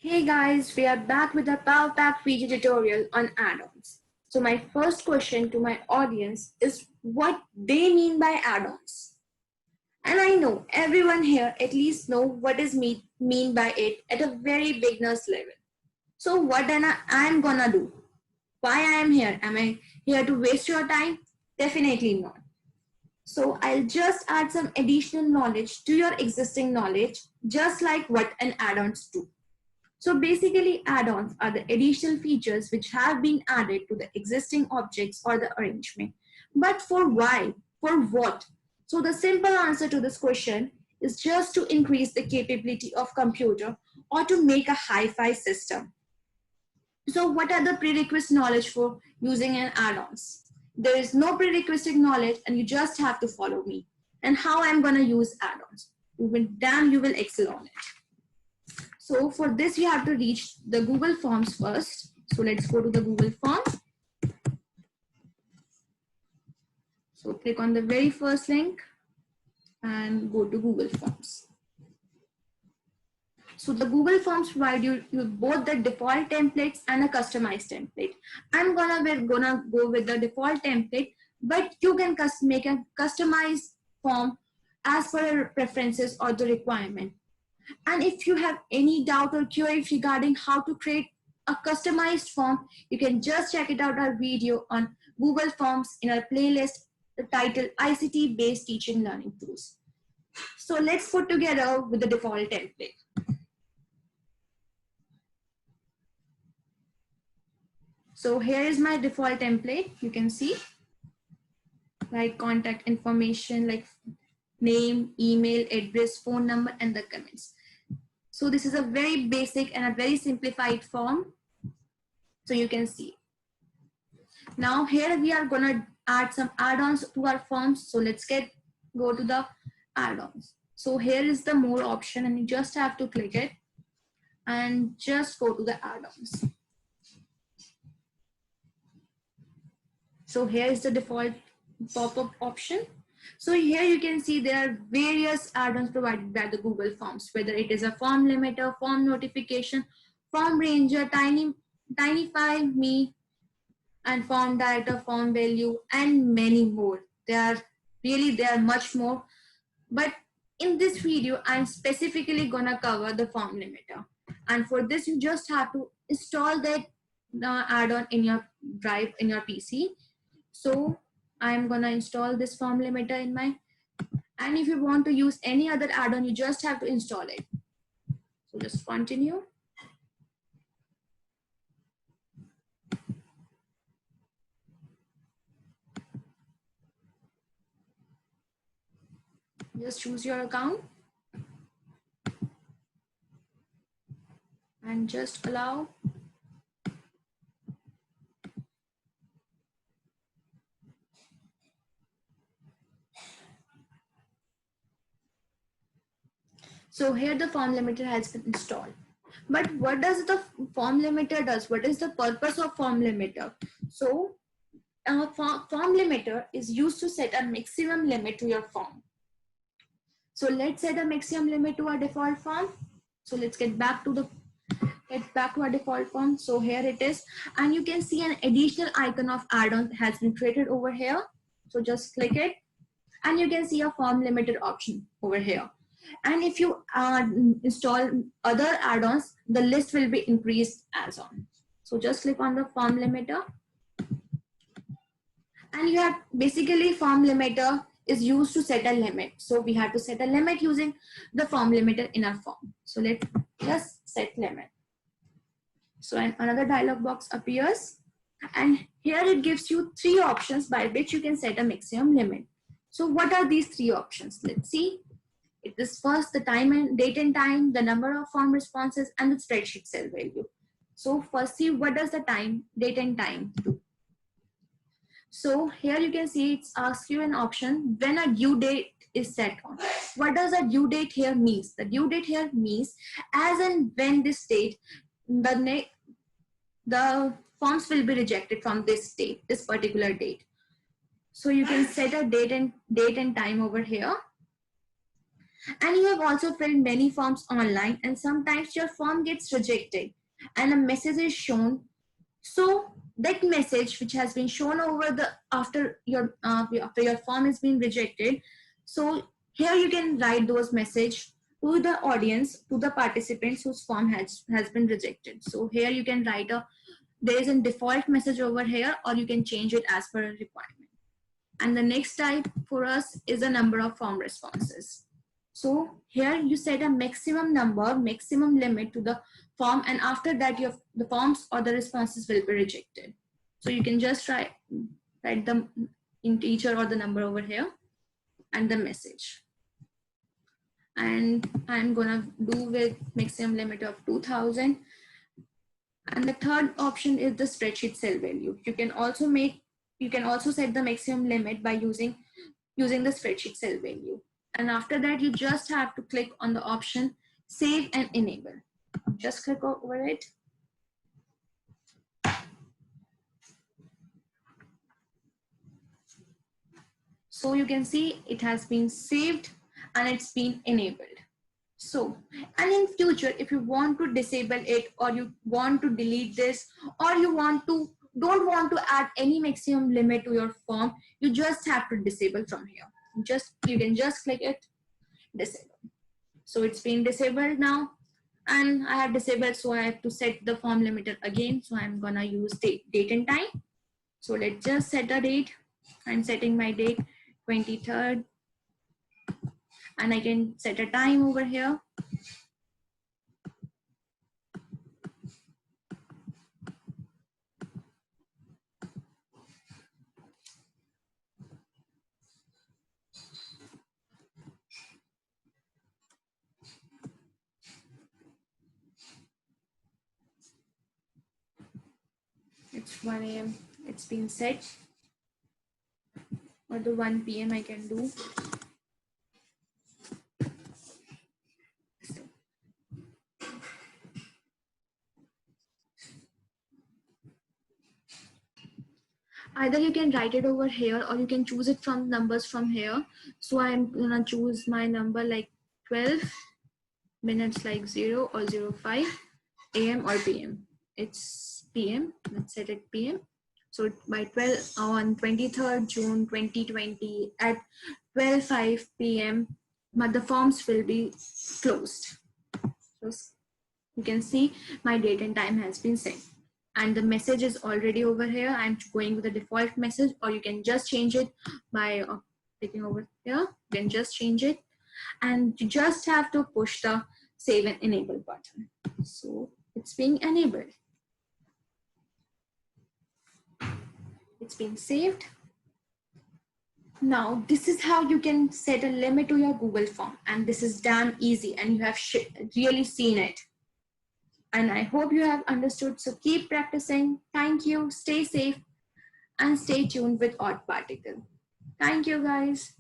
Hey guys, we are back with a Power Pack video tutorial on add-ons. So my first question to my audience is what they mean by add-ons. And I know everyone here at least know what is mean by it at a very beginner's level. So what then I'm gonna do? Why I am here? Am I here to waste your time? Definitely not. So I'll just add some additional knowledge to your existing knowledge, just like what an add-ons do. So basically add-ons are the additional features which have been added to the existing objects or the arrangement. But for why? For what? So the simple answer to this question is just to increase the capability of computer or to make a hi-fi system. So what are the prerequisite knowledge for using an add-ons? There is no prerequisite knowledge and you just have to follow me. And how I'm going to use add-ons. Then you will excel on it. So for this, you have to reach the Google Forms first. So let's go to the Google Forms. So click on the very first link and go to Google Forms. So the Google Forms provide you both the default templates and a customized template. We're gonna go with the default template, but you can make a customized form as per your preferences or the requirement. And if you have any doubt or query regarding how to create a customized form, you can just check it out our video on Google Forms in our playlist, the title ICT based teaching learning tools. So let's put together with the default template. So here is my default template. You can see like contact information like name, email, address, phone number, and the comments. So this is a very basic and a very simplified form. So you can see. Now here we are going to add some add-ons to our forms. So let's go to the add-ons. So here is the more option and you just have to click it and just go to the add-ons. So here is the default pop-up option. So here you can see there are various add-ons provided by the Google Forms, whether it is a form limiter, form notification, form ranger, Tinify Me, and form director, form value, and many more. There are much more. But in this video, I'm specifically gonna cover the form limiter. And for this, you just have to install that add-on in your drive in your PC. So I'm gonna install this form limiter in my, and if you want to use any other add-on, you just have to install it. So just continue. Just choose your account and just allow. So here the form limiter has been installed. But what does the form limiter does? What is the purpose of form limiter? So form limiter is used to set a maximum limit to your form. So let's set a maximum limit to our default form. So let's get back to our default form. So here it is, and you can see an additional icon of add-on has been created over here. So just click it, and you can see a form limiter option over here. And if you install other add-ons, the list will be increased as on. So just click on the form limiter. And you have basically form limiter is used to set a limit. So we have to set a limit using the form limiter in our form. So let's just set limit. So another dialog box appears. And here it gives you 3 options by which you can set a maximum limit. So what are these 3 options? Let's see. It is first the date and time, the number of form responses, and the spreadsheet cell value. So first, see what does the date and time do. So here you can see it asks you an option when a due date is set on. What does a due date here means? The due date here means as and when this date, the forms will be rejected from this date, this particular date. So you can set a date and time over here. And you have also filled many forms online, and sometimes your form gets rejected and a message is shown. So that message which has been shown over the after your form has been rejected, so here you can write those message to the audience, to the participants whose form has been rejected. So here you can write a, there is a default message over here, or you can change it as per a requirement. And the next type for us is a number of form responses. So here you set a maximum number, maximum limit to the form, and after that the forms or the responses will be rejected. So you can just write the integer or the number over here and the message. And I'm gonna do with maximum limit of 2000. And the third option is the spreadsheet cell value. You can also set the maximum limit by using the spreadsheet cell value. And after that, you just have to click on the option save and enable. Just click over it. So you can see it has been saved and it's been enabled. So, and in future, if you want to disable it, or you want to delete this, or you don't want to add any maximum limit to your form, you just have to disable from here. You can just click it, disable. So it's been disabled now, and I have disabled, so I have to set the form limiter again. So I'm gonna use date and time. So let's just set a date. I'm setting my date 23rd, and I can set a time over here. It's 1 a.m. It's been set, or the 1 p.m. I can do. Either you can write it over here, or you can choose it from numbers from here. So I'm gonna choose my number like 12 minutes, like 0 or 05 a.m. or p.m. It's p.m. Let's set it p.m. So by 12 on 23rd June 2020 at 12:05 p.m. the forms will be closed. So you can see my date and time has been set, and the message is already over here. I'm going with the default message, or you can just change it by clicking over here. You can just change it, and you just have to push the save and enable button. So it's being enabled. It's been saved. Now, this is how you can set a limit to your Google form, and this is damn easy, and you have really seen it. And I hope you have understood. So keep practicing. Thank you. Stay safe and stay tuned with Odd Particle. Thank you, guys.